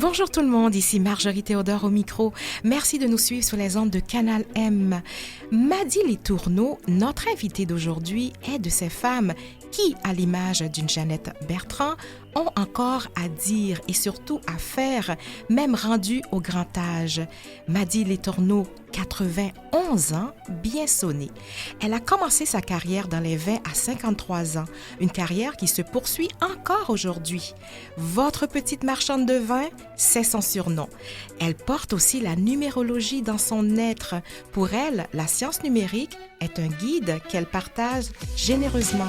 Bonjour tout le monde, ici Marjorie Théodore au micro. Merci de nous suivre sur les ondes de Canal M. Madi Letourneau, notre invitée d'aujourd'hui, est de ces femmes qui, à l'image d'une Jeannette Bertrand, ont encore à dire et surtout à faire, même rendues au grand âge. Madi Letourneau, 91 ans, bien sonné. Elle a commencé sa carrière dans les 20 à 53 ans, une carrière qui se poursuit encore aujourd'hui. Votre petite marchande de vin, c'est son surnom. Elle porte aussi la numérologie dans son être. Pour elle, la science numérique est un guide qu'elle partage généreusement.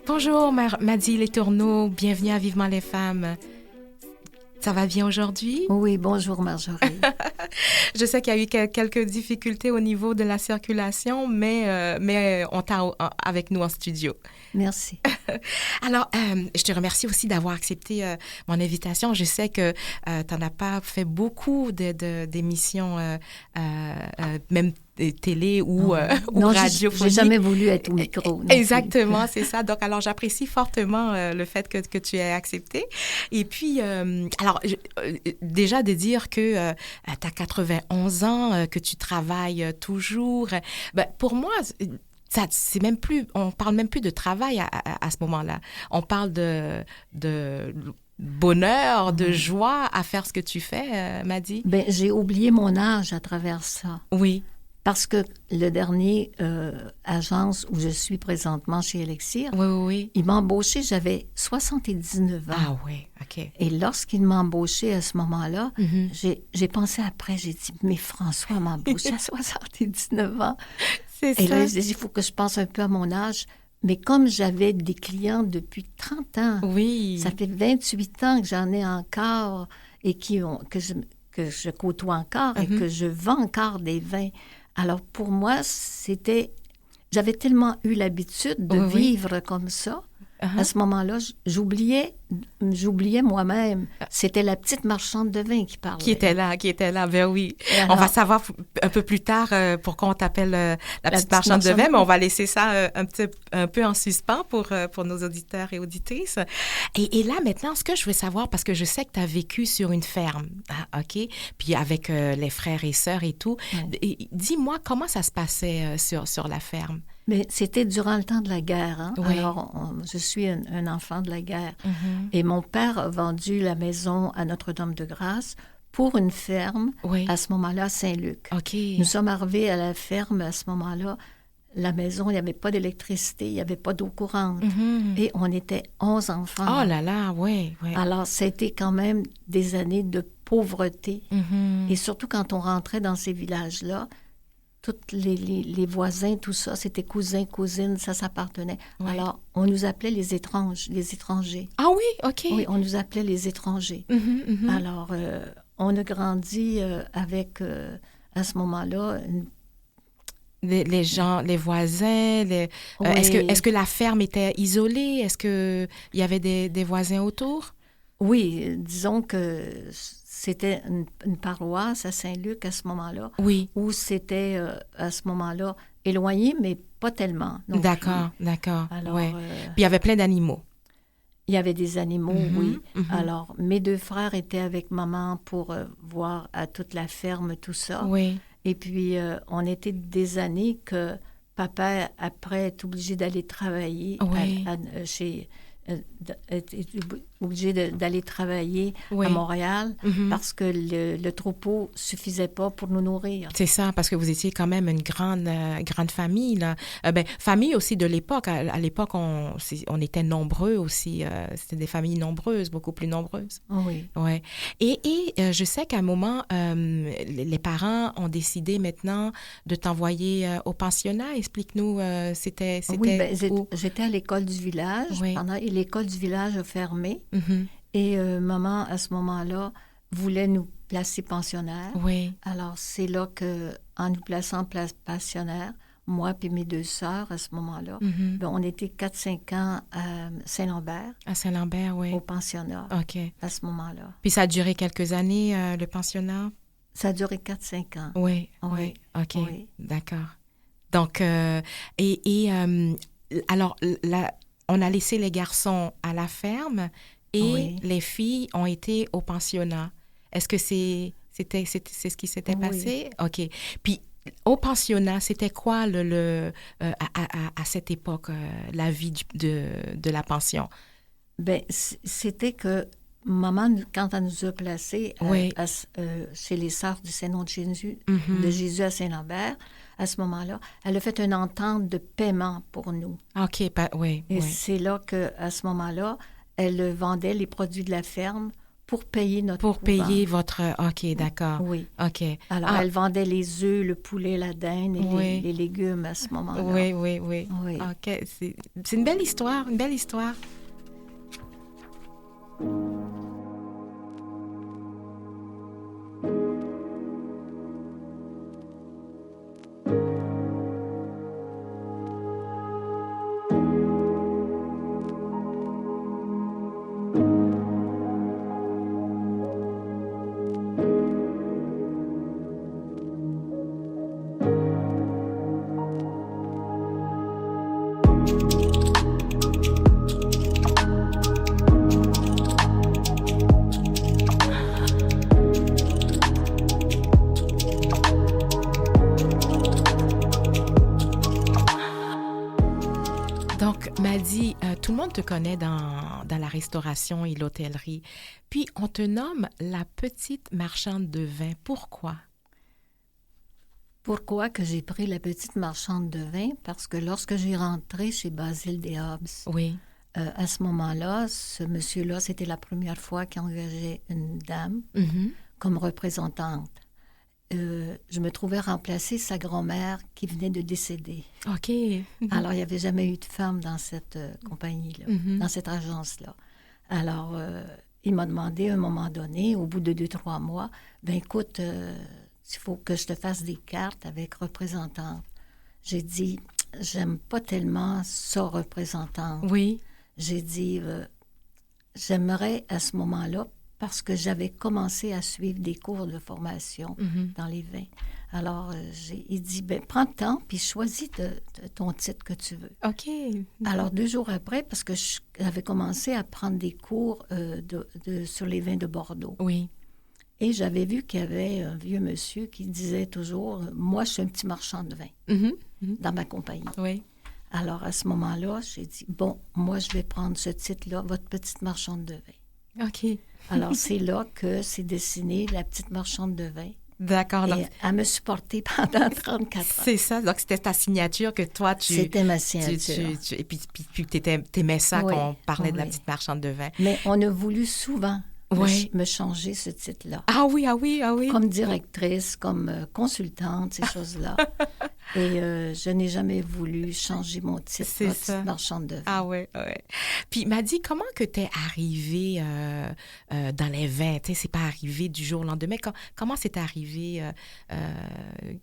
Bonjour Madi Letourneau, bienvenue à Vivement les femmes. Ça va bien aujourd'hui? Oui, bonjour Marjorie. Je sais qu'il y a eu quelques difficultés au niveau de la circulation, mais on t'a avec nous en studio. Merci. Alors, je te remercie aussi d'avoir accepté mon invitation. Je sais que tu n'en as pas fait beaucoup d'émissions, même télé ou non, radiophonique. J'ai jamais voulu être au micro. Exactement, c'est ça. Donc, alors, j'apprécie fortement le fait que tu aies accepté. Et puis, alors, déjà de dire que tu as 91 ans, que tu travailles toujours, ben, pour moi, c'est même plus, on parle même plus de travail à ce moment-là. On parle de bonheur, de joie à faire ce que tu fais, Madi. Ben, j'ai oublié mon âge à travers ça. Oui. Parce que le dernier agence où je suis présentement chez Elixir, oui. Il m'a embauché, j'avais 79 ans. Ah oui, OK. Et lorsqu'il m'a embauché à ce moment-là, j'ai pensé après, j'ai dit, mais François m'a embauché à 79 ans. C'est ça. Et là, j'ai dit, il faut que je pense un peu à mon âge. Mais comme j'avais des clients depuis 30 ans, oui. Ça fait 28 ans que j'en ai encore et que je côtoie encore et que je vends encore des vins. Alors, pour moi, j'avais tellement eu l'habitude de vivre comme ça. À ce moment-là, j'oubliais moi-même. C'était la petite marchande de vin qui parlait. Qui était là, ben oui. Alors, on va savoir un peu plus tard pourquoi on t'appelle la petite marchande de vin, mais on va laisser ça un peu en suspens pour nos auditeurs et auditrices. Et là, maintenant, ce que je veux savoir, parce que je sais que tu as vécu sur une ferme, OK? Puis avec les frères et sœurs et tout. Et dis-moi, comment ça se passait sur la ferme? Mais c'était durant le temps de la guerre. Hein? Oui. Alors, je suis un enfant de la guerre. Et mon père a vendu la maison à Notre-Dame-de-Grâce pour une ferme, à ce moment-là, à Saint-Luc. Okay. Nous sommes arrivés à la ferme à ce moment-là. La maison, il n'y avait pas d'électricité, il n'y avait pas d'eau courante. Et on était 11 enfants. Oh là là, oui. Alors, c'était quand même des années de pauvreté. Et surtout quand on rentrait dans ces villages-là, tous les voisins, tout ça, c'était cousins, cousines, ça s'appartenait. Oui. Alors, on nous appelait les étrangers. Ah oui, OK. Oui, on nous appelait les étrangers. Alors, on a grandi avec, à ce moment-là... Les gens, les voisins, oui. Est-ce que la ferme était isolée? Est-ce qu'il y avait des voisins autour? Oui, disons que... C'était une paroisse à Saint-Luc à ce moment-là. Oui. Où c'était, à ce moment-là, éloigné, mais pas tellement. D'accord. Alors, Puis il y avait plein d'animaux. Il y avait des animaux, oui. Alors, mes deux frères étaient avec maman pour voir à toute la ferme, tout ça. Oui. Et puis, on était des années que papa, après, est obligé d'aller travailler été obligée d'aller travailler Oui. à Montréal Mhm. parce que le troupeau suffisait pas pour nous nourrir. C'est ça, parce que vous étiez quand même une grande famille, là. Famille aussi de l'époque. À l'époque, on était nombreux aussi. C'était des familles nombreuses, beaucoup plus nombreuses. Oui. Ouais. Et je sais qu'à un moment, les parents ont décidé maintenant de t'envoyer au pensionnat. Explique-nous, c'était Oui, où? j'étais à l'école du village Oui. et l'école du village a fermé. Mhm. Et maman, à ce moment-là, voulait nous placer pensionnaires. Oui. Alors, c'est là que, en nous plaçant pensionnaires, moi et mes 2 sœurs, à ce moment-là, Mhm. on était 4-5 ans à Saint-Lambert, À Saint-Lambert, oui. au pensionnat, OK. à ce moment-là. Puis ça a duré quelques années, le pensionnat? Ça a duré 4-5 ans. Oui, Oui. oui. OK. Oui. D'accord. Donc, alors, là, on a laissé les garçons à la ferme et Oui. les filles ont été au pensionnat. Est-ce que c'est ce qui s'était Oui. passé? OK. Puis, au pensionnat, c'était quoi à cette époque, la vie de la pension? Bien, c'était que maman, quand elle nous a placés Oui. chez les sœurs du Saint-Nom de Jésus, Mhm. de Jésus à Saint-Lambert, à ce moment-là, elle a fait une entente de paiement pour nous. OK, oui, Et oui. c'est là qu'à ce moment-là, elle vendait les produits de la ferme pour payer notre Pour couvent. payer votre... OK, d'accord. Oui. OK. Alors, Ah, elle vendait les œufs, le poulet, la dinde et Oui. les légumes à ce moment-là. oui, oui, oui. Oui. OK, c'est une belle histoire, une belle histoire. Donc, Madi, tout le monde te connaît dans la restauration et l'hôtellerie. Puis, on te nomme la petite marchande de vin. Pourquoi? Pourquoi que j'ai pris la petite marchande de vin? Parce que lorsque j'ai rentré chez Basile des Hobbes, Oui. à ce moment-là, ce monsieur-là, c'était la première fois qu'il engageait une dame Mhm. comme représentante. Je me trouvais remplacer sa grand-mère qui venait de décéder. OK. Alors, il n'y avait jamais eu de femme dans cette compagnie-là, Mhm. dans cette agence-là. Alors, il m'a demandé à un moment donné, au bout de 2-3 mois, « Ben écoute, il faut que je te fasse des cartes avec représentante. » J'ai dit, « J'aime pas tellement ça, représentante. » Oui. J'ai dit, j'aimerais à ce moment-là, parce que j'avais commencé à suivre des cours de formation Mhm. dans les vins. Alors, il dit, ben, prends le temps, puis choisis ton titre que tu veux. OK. Alors, 2 jours après, parce que j'avais commencé à prendre des cours sur les vins de Bordeaux. Oui. Et j'avais vu qu'il y avait un vieux monsieur qui disait toujours, moi, je suis un petit marchand de vin Mhm. Mhm. dans ma compagnie. Oui. Alors, à ce moment-là, j'ai dit, bon, moi, je vais prendre ce titre-là, votre petite marchande de vin. OK. Alors, c'est là que c'est dessiné la petite marchande de vin. D'accord. Donc, Et elle me supportait pendant 34 ans. c'est ça. Donc, c'était ta signature que toi, C'était ma signature. et puis t'aimais ça Oui, qu'on parlait de la oui. petite marchande de vin. Mais on a voulu souvent Oui. me changer ce titre-là. Ah oui, ah oui, ah oui. Comme directrice, comme consultante, ces choses-là. Et je n'ai jamais voulu changer mon titre, C'est petite ça. marchande de vin. Ah ouais, ouais. Puis m'a dit comment que t'es arrivée dans les vins. Tu sais, c'est pas arrivé du jour au lendemain. Comment c'est arrivé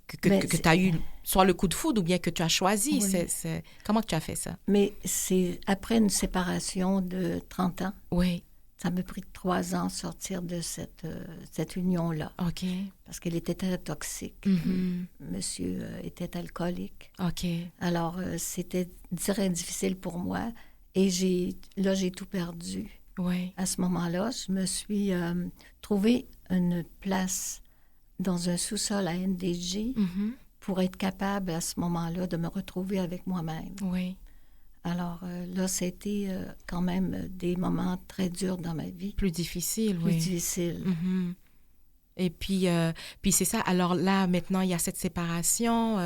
que tu as eu soit le coup de foudre ou bien que tu as choisi? Oui. Comment que tu as fait ça? Mais c'est après une séparation de 30 ans. Oui. Ça m'a pris 3 ans de sortir de cette union-là. OK. Parce qu'elle était très toxique. Mhm. Monsieur était alcoolique. OK. Alors, c'était très difficile pour moi. Et j'ai tout perdu. Oui. À ce moment-là, je me suis trouvé une place dans un sous-sol à NDJ Mhm. pour être capable, à ce moment-là, de me retrouver avec moi-même. Oui. Alors là, c'était quand même des moments très durs dans ma vie. Plus difficile, Plus oui. difficiles. Mhm. Et puis c'est ça. Alors là, maintenant, il y a cette séparation.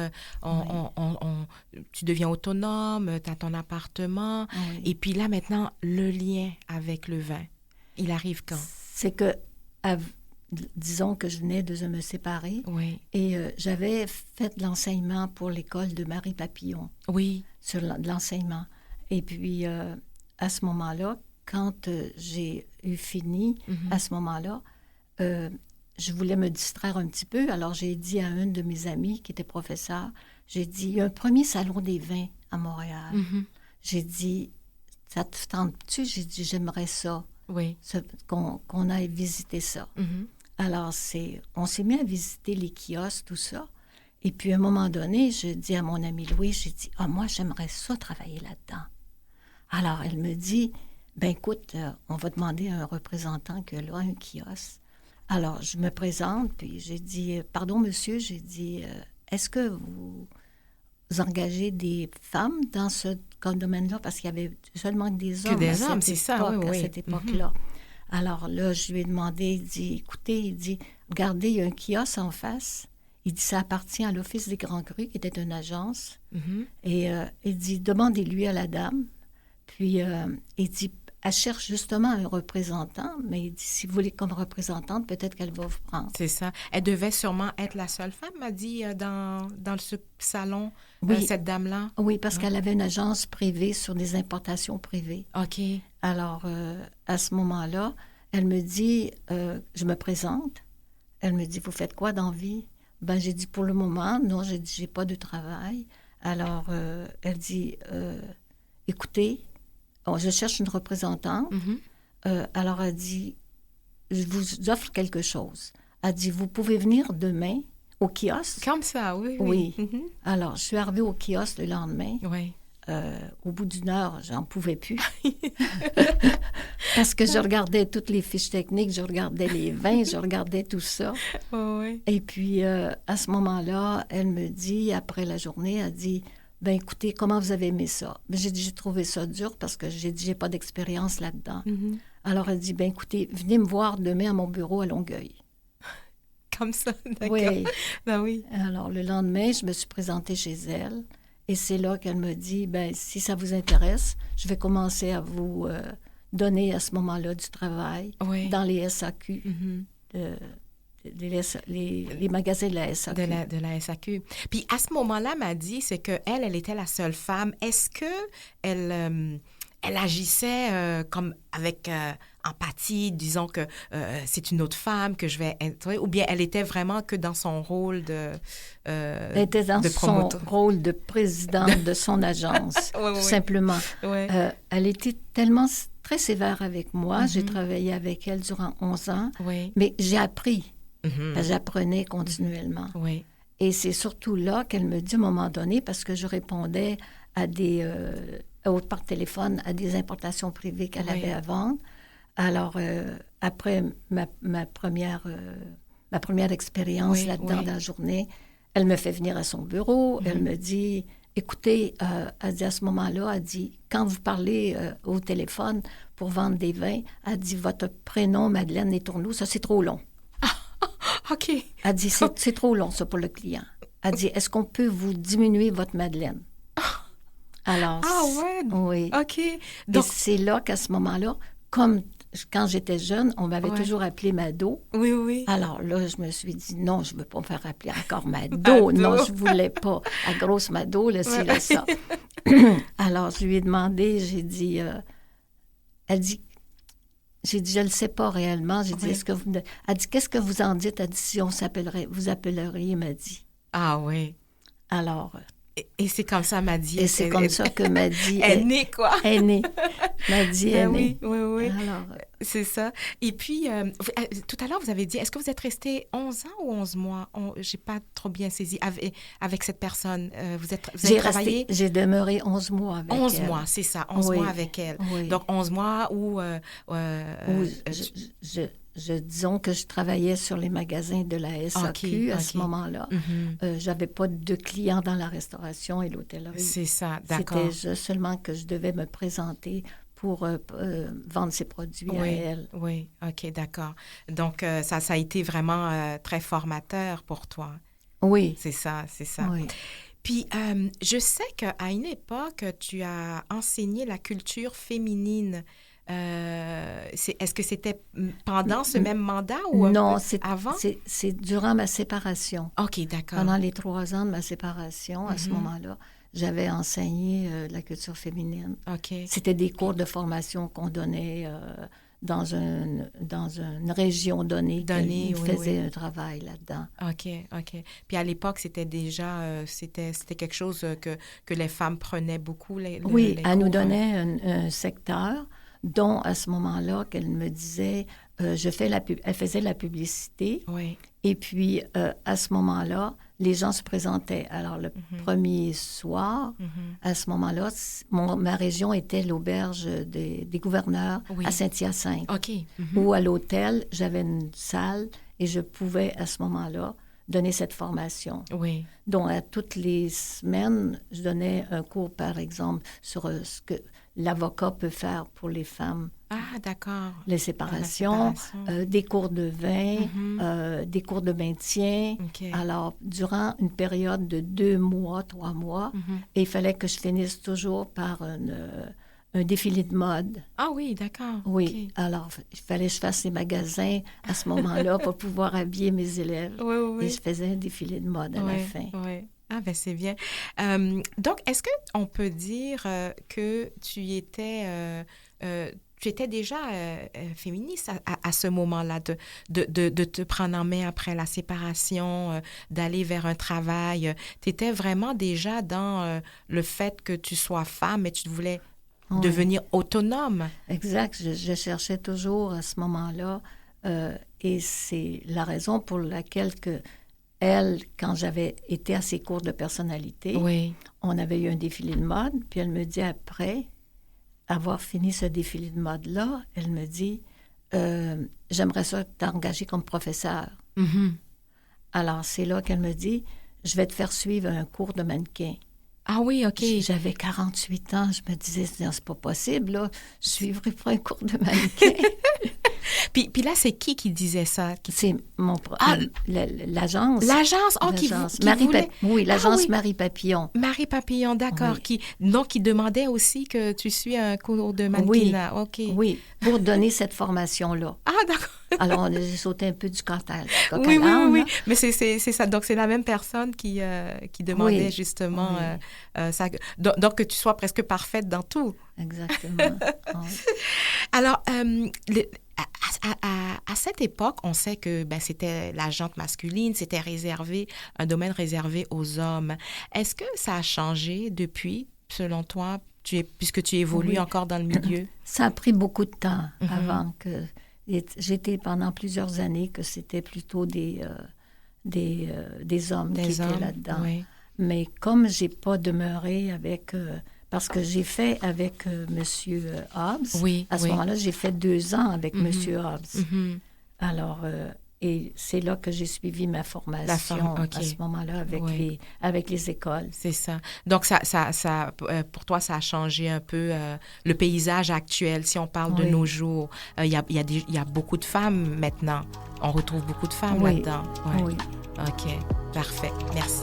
Tu deviens autonome, tu as ton appartement. Oui. Et puis là, maintenant, le lien avec le vin, il arrive quand? C'est que, disons que je venais de me séparer. Oui. Et j'avais fait de l'enseignement pour l'école de Marie Papillon. Oui. Sur de l'enseignement. Et puis, à ce moment-là, quand j'ai eu fini, à ce moment-là, je voulais me distraire un petit peu. Alors, j'ai dit à une de mes amies qui était professeure, j'ai dit, il y a un premier salon des vins à Montréal. J'ai dit, ça te tente-tu? J'ai dit, j'aimerais ça. Oui. Qu'on aille visiter ça. Alors, on s'est mis à visiter les kiosques, tout ça. Et puis, à un moment donné, je dis à mon amie Louis, j'ai dit, moi, j'aimerais ça travailler là-dedans. Alors, elle me dit, ben écoute, on va demander à un représentant que là, un kiosque. Alors, je me présente, puis j'ai dit, pardon, monsieur, j'ai dit, est-ce que vous engagez des femmes dans ce domaine-là? Parce qu'il y avait seulement des hommes. Que des hommes, c'est ça, oui, oui. À cette époque-là. Alors là, je lui ai demandé, il dit, écoutez, il dit, regardez, il y a un kiosque en face. Il dit, ça appartient à l'Office des Grands Crus, qui était une agence. Et il dit, demandez-lui à la dame. Puis, il dit, elle cherche justement un représentant, mais il dit, si vous voulez comme représentante, peut-être qu'elle va vous prendre. C'est ça. Elle devait sûrement être la seule femme, m'a dit, dans ce salon, oui. Cette dame-là. Oui, parce qu'elle avait une agence privée sur des importations privées. OK. Alors, à ce moment-là, elle me dit, je me présente. Elle me dit, vous faites quoi dans la vie? Ben, j'ai dit, pour le moment, non, j'ai dit, j'ai pas de travail. Alors, elle dit, écoutez, je cherche une représentante. Alors, elle dit, je vous offre quelque chose. Elle dit, vous pouvez venir demain au kiosque. Comme ça, oui. Oui. Alors, je suis arrivée au kiosque le lendemain. Oui. Au bout d'une heure, j'en pouvais plus. Parce que je regardais toutes les fiches techniques, je regardais les vins, je regardais tout ça. Oui. Et puis, à ce moment-là, elle me dit, après la journée, elle dit, ben écoutez, comment vous avez aimé ça? Ben, j'ai dit, j'ai trouvé ça dur parce que j'ai dit, j'ai pas d'expérience là-dedans. Alors, elle dit, ben écoutez, venez me voir demain à mon bureau à Longueuil. Comme ça, d'accord. Oui. Ben oui. Alors, le lendemain, je me suis présentée chez elle. Et c'est là qu'elle me dit, ben si ça vous intéresse, je vais commencer à vous donner à ce moment-là du travail dans les SAQ, les magasins de la SAQ. De la SAQ. Puis à ce moment-là, m'a dit, c'est qu'elle était la seule femme. Est-ce qu'elle elle agissait comme avec empathie, disons que c'est une autre femme que je vais intégrer, ou bien elle était vraiment que dans son rôle elle était dans son rôle de présidente de son agence, tout simplement. Elle était tellement très sévère avec moi. J'ai travaillé avec elle durant 11 ans, mais j'ai appris. J'apprenais continuellement. Et c'est surtout là qu'elle me dit à un moment donné, parce que je répondais à par téléphone à des importations privées qu'elle avait à vendre. Alors, après ma première expérience là-dedans dans la journée, elle me fait venir à son bureau. Elle me dit, écoutez, elle dit à ce moment-là, elle dit, quand vous parlez au téléphone pour vendre des vins, elle dit, votre prénom, Madeleine Letourneau, ça, c'est trop long. OK. Elle dit, c'est trop long, ça, pour le client. Elle dit, est-ce qu'on peut vous diminuer votre Madeleine? Alors, oui. OK. Donc, et c'est là qu'à ce moment-là, comme quand j'étais jeune, on m'avait toujours appelé Mado. Oui. Alors là, je me suis dit, non, je ne veux pas me faire appeler encore Mado. Non, je ne voulais pas. La grosse Mado, là, c'est là, ça. Alors, je lui ai demandé, j'ai dit, elle dit, j'ai dit, je ne le sais pas réellement. J'ai dit, est-ce que vous... Elle dit, qu'est-ce que vous en dites? Elle dit, si on vous appelleriez, m'a dit. Ah oui. Alors... Et c'est comme ça, m'a dit. Et c'est comme ça que m'a dit. Elle est née, quoi. Elle est née. M'a dit, elle est née. Oui. Alors, C'est ça. Et puis, tout à l'heure, vous avez dit, est-ce que vous êtes resté 11 ans ou 11 mois? J'ai pas trop bien saisi avec cette personne. Vous avez travaillé? J'ai demeuré 11 mois avec 11 elle. mois, c'est ça, 11 mois avec elle. Oui. Donc, 11 mois où... disons que je travaillais sur les magasins de la SAQ à ce moment-là. J'avais pas de clients dans la restauration et l'hôtellerie. C'est ça, d'accord. C'était seulement que je devais me présenter pour vendre ses produits à elle. Oui, OK, d'accord. Donc, ça a été vraiment très formateur pour toi. Oui. C'est ça, c'est ça. Oui. Puis, je sais qu'à une époque, tu as enseigné la culture féminine. Est-ce que c'était pendant ce même mandat ou non, avant? C'est durant ma séparation. OK, d'accord. Pendant les 3 ans de ma séparation, à ce moment-là, j'avais enseigné la culture féminine. OK. C'était des cours de formation qu'on donnait dans une région donnée. Ils faisaient un travail là-dedans. OK, OK. Puis à l'époque, c'était déjà, c'était quelque chose que les femmes prenaient beaucoup, les elle nous donnait un secteur dont, à ce moment-là, qu'elle me disait, elle faisait la publicité. Oui. Et puis, à ce moment-là, les gens se présentaient. Alors, le premier soir, à ce moment-là, ma région était l'auberge des gouverneurs à Saint-Hyacinthe. OK. Ou à l'hôtel, j'avais une salle et je pouvais, à ce moment-là, donner cette formation. Oui. Donc, à toutes les semaines, je donnais un cours, par exemple, sur ce que l'avocat peut faire pour les femmes. Ah, d'accord. Les séparations, des cours de vin, des cours de maintien. Okay. Alors, durant une période de 2 mois, 3 mois, et il fallait que je finisse toujours par un défilé de mode. Ah oui, d'accord. Oui. Okay. Alors, il fallait que je fasse les magasins à ce moment-là pour pouvoir habiller mes élèves. Oui. Et je faisais un défilé de mode à la fin. Oui. Ah, ben c'est bien. Donc, est-ce qu'on peut dire que tu étais déjà féministe à ce moment-là, de te prendre en main après la séparation, d'aller vers un travail? Tu étais vraiment déjà dans le fait que tu sois femme et tu voulais devenir autonome. Exact. Je cherchais toujours à ce moment-là et c'est la raison pour laquelle elle, quand j'avais été à ses cours de personnalité, on avait eu un défilé de mode, puis elle me dit après avoir fini ce défilé de mode-là, elle me dit j'aimerais ça t'engager comme professeur. Alors, c'est là qu'elle me dit je vais te faire suivre un cours de mannequin. Ah oui, OK. J'avais 48 ans, je me disais c'est pas possible, là, je suivrai pas un cours de mannequin. Puis là, c'est qui disait ça? C'est l'agence. L'agence, qui voulait... Oui, l'agence Marie Papillon. Marie Papillon, d'accord. Qui demandait aussi que tu suis un cours de mannequinat. Oui, OK. Oui, pour donner cette formation-là. Ah, d'accord. Alors, j'ai sauté un peu du coq-à-l'âne. Oui. Mais c'est ça. Donc, c'est la même personne qui demandait justement ça. Donc, que tu sois presque parfaite dans tout. Exactement. Alors, à cette époque, on sait que c'était la gente masculine, c'était un domaine réservé aux hommes. Est-ce que ça a changé depuis, selon toi, puisque tu évolues encore dans le milieu? Ça a pris beaucoup de temps avant que... J'étais pendant plusieurs années que c'était plutôt des hommes qui étaient là-dedans. Oui. Mais comme j'ai pas demeuré avec... parce que j'ai fait avec M. Hobbs. Oui, à ce moment-là, j'ai fait 2 ans avec M. Hobbs. Alors, et c'est là que j'ai suivi ma formation à ce moment-là avec les écoles. C'est ça. Donc, ça, pour toi, ça a changé un peu le paysage actuel. Si on parle de nos jours, il y a beaucoup de femmes maintenant. On retrouve beaucoup de femmes là-dedans. Oui. OK. Parfait. Merci.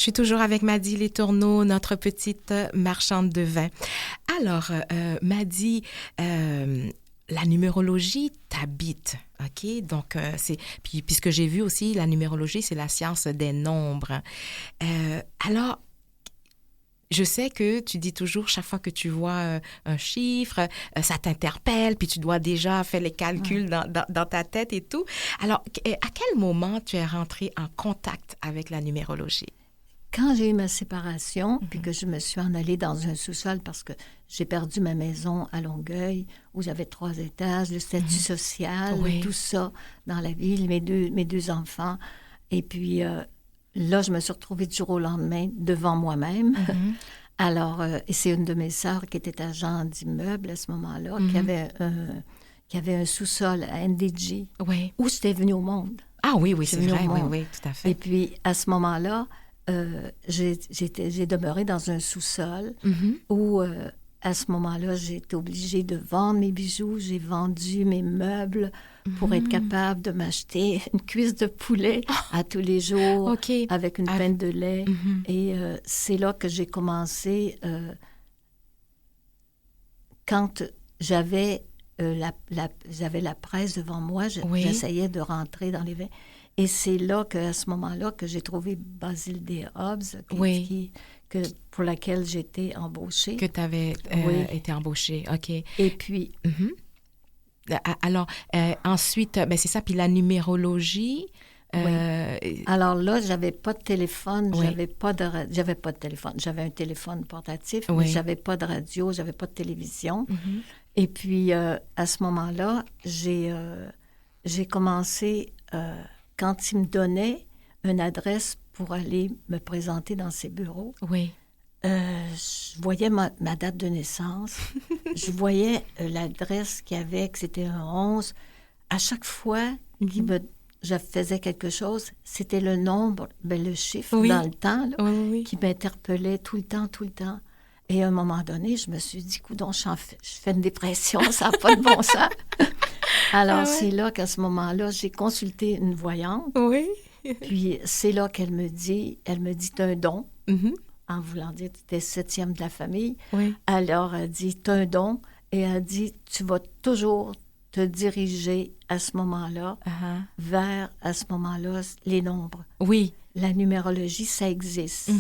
Je suis toujours avec Maddy Letourneau, notre petite marchande de vin. Alors, Maddy, la numérologie t'habite, OK? Donc, puisque j'ai vu aussi, la numérologie, c'est la science des nombres. Alors, je sais que tu dis toujours, chaque fois que tu vois un chiffre, ça t'interpelle, puis tu dois déjà faire les calculs dans ta tête et tout. Alors, à quel moment tu es rentrée en contact avec la numérologie? Quand j'ai eu ma séparation, puis que je me suis en allée dans un sous-sol parce que j'ai perdu ma maison à Longueuil, où j'avais 3 étages, le statut social, tout ça dans la ville, mes deux enfants. Et puis là, je me suis retrouvée du jour au lendemain devant moi-même. Alors, et c'est une de mes sœurs qui était agent d'immeuble à ce moment-là, qui avait un sous-sol à NDG, où j'étais venue au monde. Ah oui, c'est vrai, oui, tout à fait. Et puis, à ce moment-là, j'ai demeuré dans un sous-sol où, à ce moment-là, j'ai été obligée de vendre mes bijoux. J'ai vendu mes meubles pour être capable de m'acheter une cuisse de poulet à tous les jours avec une pinte de lait. Et c'est là que j'ai commencé, quand j'avais la presse devant moi, j'essayais de rentrer dans les vins. Et c'est là qu'à ce moment-là que j'ai trouvé Basile D. Hobbs, pour laquelle j'étais embauchée. Que tu avais été embauchée, OK. Et puis... Alors, ensuite, c'est ça, puis la numérologie... Alors là, j'avais pas de téléphone, j'avais pas de téléphone. J'avais un téléphone portatif, mais j'avais pas de radio, j'avais pas de télévision. Et puis, à ce moment-là, j'ai commencé... quand il me donnait une adresse pour aller me présenter dans ses bureaux, je voyais ma date de naissance, je voyais l'adresse qu'il y avait, que c'était un 11. À chaque fois je faisais quelque chose, c'était le nombre, le chiffre dans le temps, là, qui m'interpellait tout le temps. Et à un moment donné, je me suis dit, coudonc, je fais une dépression, ça n'a pas de bon sens. Alors, c'est là qu'à ce moment-là, j'ai consulté une voyante. Puis, c'est là qu'elle me dit, t'as un don, en voulant dire, tu es 7e de la famille. Alors, elle dit, t'as un don, et elle dit, tu vas toujours te diriger à ce moment-là vers, à ce moment-là, les nombres. La numérologie, ça existe.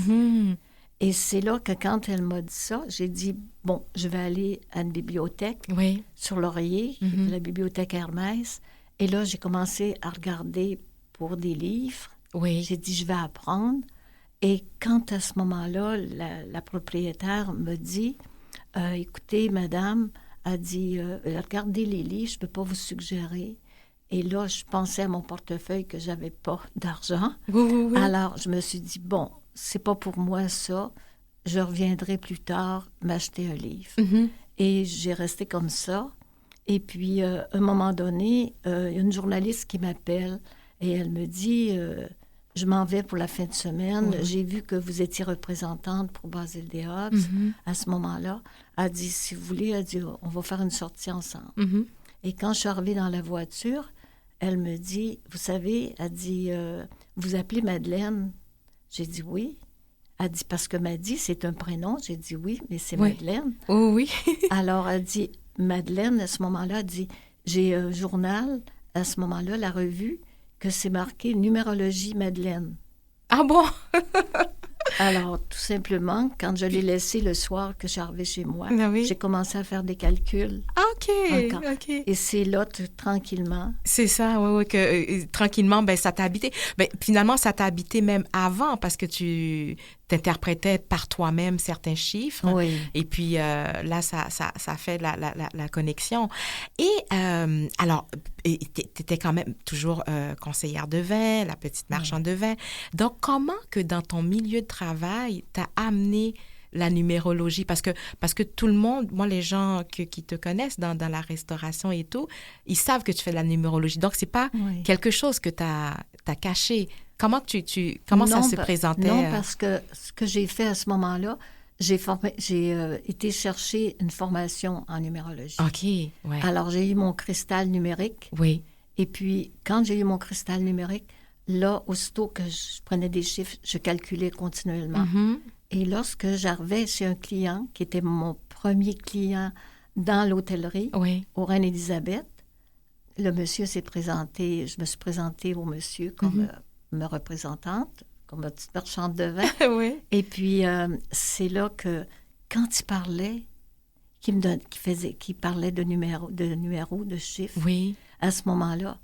Et c'est là que quand elle m'a dit ça, j'ai dit, bon, je vais aller à une bibliothèque sur Laurier, la bibliothèque Hermès. Et là, j'ai commencé à regarder pour des livres. J'ai dit, je vais apprendre. Et quand à ce moment-là, la propriétaire me dit, écoutez, madame, elle dit, regardez les livres, je ne peux pas vous suggérer. Et là, je pensais à mon portefeuille que je n'avais pas d'argent. Alors, je me suis dit, bon, c'est pas pour moi ça. Je reviendrai plus tard m'acheter un livre. Et j'ai resté comme ça. Et puis, à un moment donné, il y a une journaliste qui m'appelle et elle me dit, je m'en vais pour la fin de semaine. J'ai vu que vous étiez représentante pour Basile D. Hobbs à ce moment-là. Elle dit, si vous voulez, elle dit, on va faire une sortie ensemble. Et quand je suis arrivée dans la voiture, elle me dit, vous savez, elle dit, vous appelez Madeleine? J'ai dit oui. Elle dit, parce que Maddy, c'est un prénom. J'ai dit oui, mais c'est Madeleine. Alors, elle dit, Madeleine, à ce moment-là, elle dit, j'ai un journal, à ce moment-là, la revue, que c'est marqué Numérologie Madeleine. Ah bon? Alors, tout simplement, quand je l'ai laissé le soir que je suis arrivée chez moi, j'ai commencé à faire des calculs. OK. Et c'est là, tranquillement. C'est ça, que tranquillement, ça t'a habité. Finalement, ça t'a habité même avant parce que tu t'interprétais par toi-même certains chiffres. Et puis là, ça fait la connexion. Et alors, tu étais quand même toujours conseillère de vin, la petite marchande de vin. Donc, comment que dans ton milieu de travail, t'as amené la numérologie? Parce que tout le monde, moi, les gens qui te connaissent dans la restauration et tout, ils savent que tu fais de la numérologie. Donc, c'est pas quelque chose que tu as caché. Comment ça se présentait? Non, parce que ce que j'ai fait à ce moment-là, j'ai été chercher une formation en numérologie. OK, Alors, j'ai eu mon cristal numérique. Oui. Et puis, quand j'ai eu mon cristal numérique, là, aussitôt que je prenais des chiffres, je calculais continuellement. Mhm. Et lorsque j'arrivais chez un client, qui était mon premier client dans l'hôtellerie, Oui. au Reine-Élisabeth, le monsieur s'est présenté, je me suis présentée au monsieur comme me représentante, comme ma petite marchande de vin. Oui. Et puis, c'est là que, quand il parlait, qu'il parlait de numéros, de chiffres, Oui. à ce moment-là,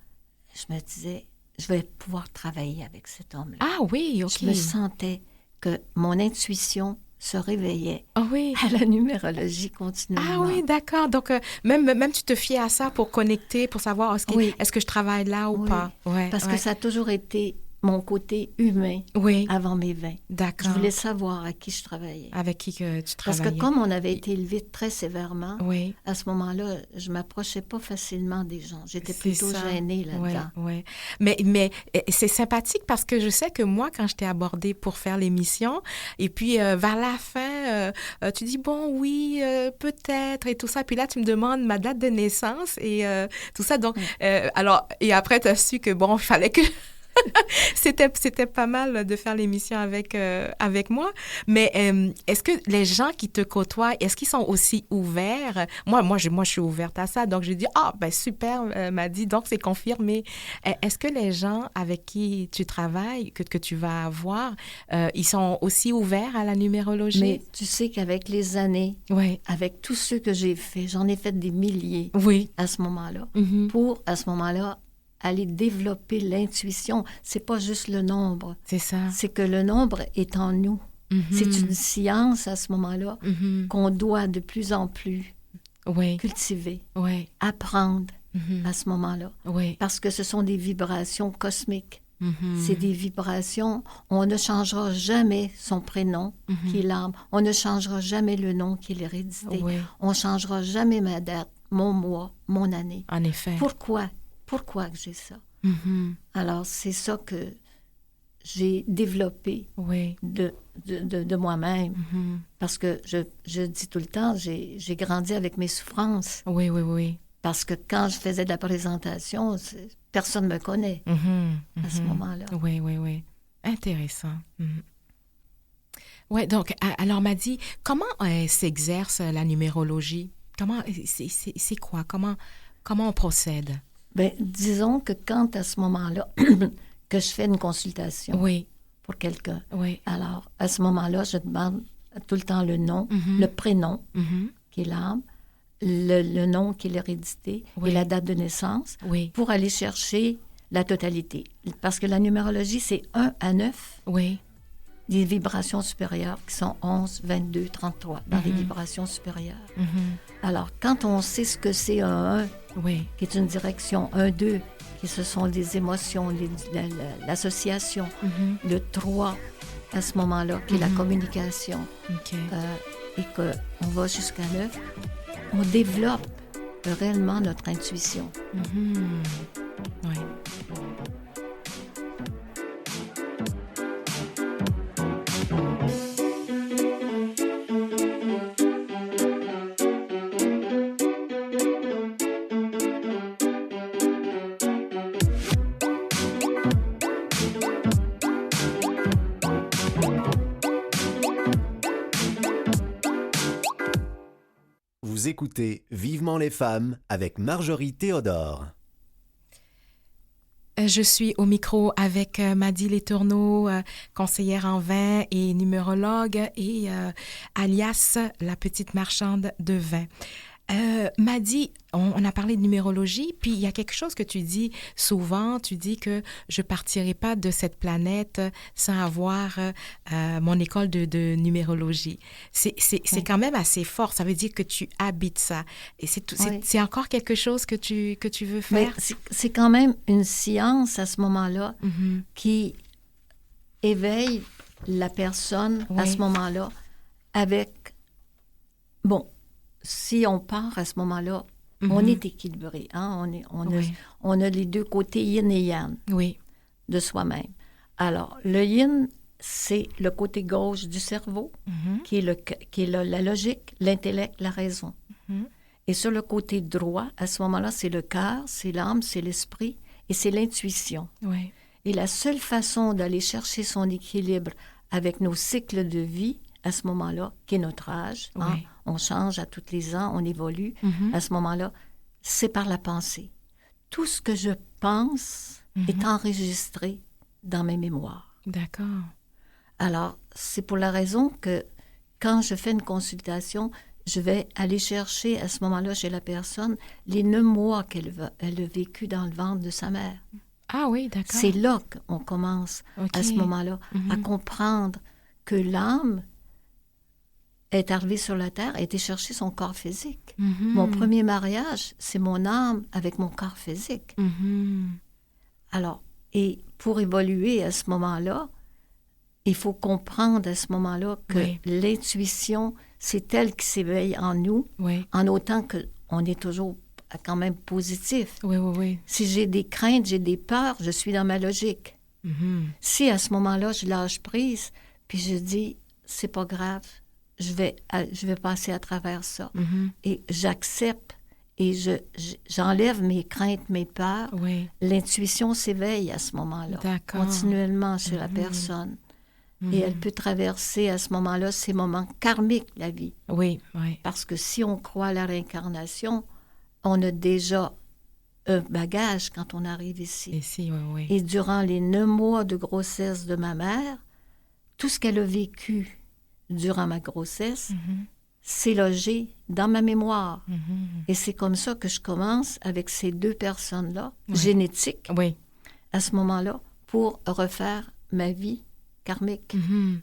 je me disais, je vais pouvoir travailler avec cet homme-là. Ah oui, OK. Je me sentais que mon intuition se réveillait Ah oui. à la numérologie continuellement. Ah oui, d'accord. Donc, même tu te fiais à ça pour connecter, pour savoir Oui. est-ce que je travaille là ou Oui, pas. Ouais, parce ouais. que ça a toujours été mon côté humain Oui, avant mes vins. d'accord. Je voulais savoir à qui je travaillais. Avec qui que tu Parce travaillais. que comme on avait été élevé très sévèrement, Oui, à ce moment-là, je m'approchais pas facilement des gens. J'étais c'est plutôt ça. gênée là-dedans. Ouais, ouais. Mais c'est sympathique parce que je sais que moi, quand je t'ai abordé pour faire l'émission, et puis vers la fin, tu dis, bon, oui, peut-être, et tout ça. Puis là, tu me demandes ma date de naissance et tout ça. Donc, alors, et après, tu as su que, bon, il fallait que... C'était pas mal de faire l'émission avec moi. Mais est-ce que les gens qui te côtoient, est-ce qu'ils sont aussi ouverts? Moi, je suis ouverte à ça. Donc, je dis, ah, ben super, m'a dit, donc c'est confirmé. Est-ce que les gens avec qui tu travailles, que tu vas avoir, ils sont aussi ouverts à la numérologie? Mais tu sais qu'avec les années, Oui, avec tous ceux que j'ai faits, j'en ai fait des milliers oui. à ce moment-là, Mhm. pour, à ce moment-là, aller développer l'intuition. C'est pas juste le nombre. C'est ça. C'est que le nombre est en nous. Mhm. C'est une science à ce moment-là Mhm. qu'on doit de plus en plus Oui, cultiver, oui. apprendre Mhm. à ce moment-là. Oui. Parce que ce sont des vibrations cosmiques. Mhm. C'est des vibrations. On ne changera jamais son prénom, qui est l'âme. On ne changera jamais le nom, qui est l'hérédité. Oui. On ne changera jamais ma date, mon mois, mon année. En effet. Pourquoi? Pourquoi que j'ai ça? Mhm. Alors, c'est ça que j'ai développé Oui. de moi-même. Mhm. Parce que je dis tout le temps, j'ai grandi avec mes souffrances. Oui, oui, oui. Parce que quand je faisais de la présentation, personne ne me connaît Mhm. à ce Mhm. moment-là. Oui, oui, oui. Intéressant. Oui, donc, alors, m'a dit, comment s'exerce la numérologie? Comment, c'est quoi? Comment on procède? Bien, disons que quand à ce moment-là, que je fais une consultation Oui, pour quelqu'un, oui. alors à ce moment-là, je demande tout le temps le nom, Mhm. le prénom, Mhm. qui est l'âme, le nom qui est l'hérédité Oui. et la date de naissance, Oui, pour aller chercher la totalité. Parce que la numérologie, c'est 1 à 9, oui. des vibrations supérieures qui sont 11, 22, 33, dans les vibrations supérieures. Mhm. Alors, quand on sait ce que c'est un 1, Oui, qui est une direction 1-2, qui ce sont des émotions, l'association, le 3, à ce moment-là, qui est la communication, OK. et qu'on va jusqu'à 9, on développe réellement notre intuition. Mhm. Oui. Vous écoutez Vivement les femmes avec Marjorie Théodore. Je suis au micro avec Mady Letourneau, conseillère en vin et numérologue, et alias la petite marchande de vin. Mady, on a parlé de numérologie, puis il y a quelque chose que tu dis souvent, tu dis que je partirai pas de cette planète sans avoir mon école de numérologie. C'est quand même assez fort, ça veut dire que tu habites ça. Et c'est encore quelque chose que tu veux Mais faire? c'est quand même une science à ce moment-là Mhm. qui éveille la personne à Oui. ce moment-là avec... Bon, si on part à ce moment-là, on est équilibré. Hein? Oui. On a les deux côtés yin et yang Oui. de soi-même. Alors, le yin, c'est le côté gauche du cerveau, qui est la logique, l'intellect, la raison. Et sur le côté droit, à ce moment-là, c'est le cœur, c'est l'âme, c'est l'esprit et c'est l'intuition. Oui. Et la seule façon d'aller chercher son équilibre avec nos cycles de vie, à ce moment-là, qui est notre âge, Oui. on change à tous les ans, on évolue, Mhm. à ce moment-là, c'est par la pensée. Tout ce que je pense est enregistré dans mes mémoires. D'accord. Alors, c'est pour la raison que quand je fais une consultation, je vais aller chercher à ce moment-là chez la personne les 9 mois elle a vécu dans le ventre de sa mère. Ah oui, d'accord. C'est là qu'on commence, OK. à ce moment-là, à comprendre que l'âme est arrivée sur la terre, a été chercher son corps physique. Mhm. Mon premier mariage, c'est mon âme avec mon corps physique. Mhm. Alors, et pour évoluer à ce moment-là, il faut comprendre à ce moment-là que Oui. l'intuition, c'est elle qui s'éveille en nous, Oui. en autant qu'on est toujours quand même positif. Oui, oui, oui. Si j'ai des craintes, j'ai des peurs, je suis dans ma logique. Mhm. Si à ce moment-là, je lâche prise, puis je dis, c'est pas grave, je vais passer à travers ça. Mhm. Et j'accepte et j'enlève mes craintes, mes peurs. Oui. L'intuition s'éveille à ce moment-là, D'accord. continuellement chez la personne. Et elle peut traverser à ce moment-là ces moments karmiques, la vie. Oui, oui. Parce que si on croit à la réincarnation, on a déjà un bagage quand on arrive ici. Ici, oui, oui. Et durant les 9 mois de grossesse de ma mère, tout ce qu'elle a vécu durant ma grossesse, c'est logé dans ma mémoire. Et c'est comme ça que je commence avec ces 2 personnes-là, génétiques, Oui. à ce moment-là, pour refaire ma vie karmique. Mhm.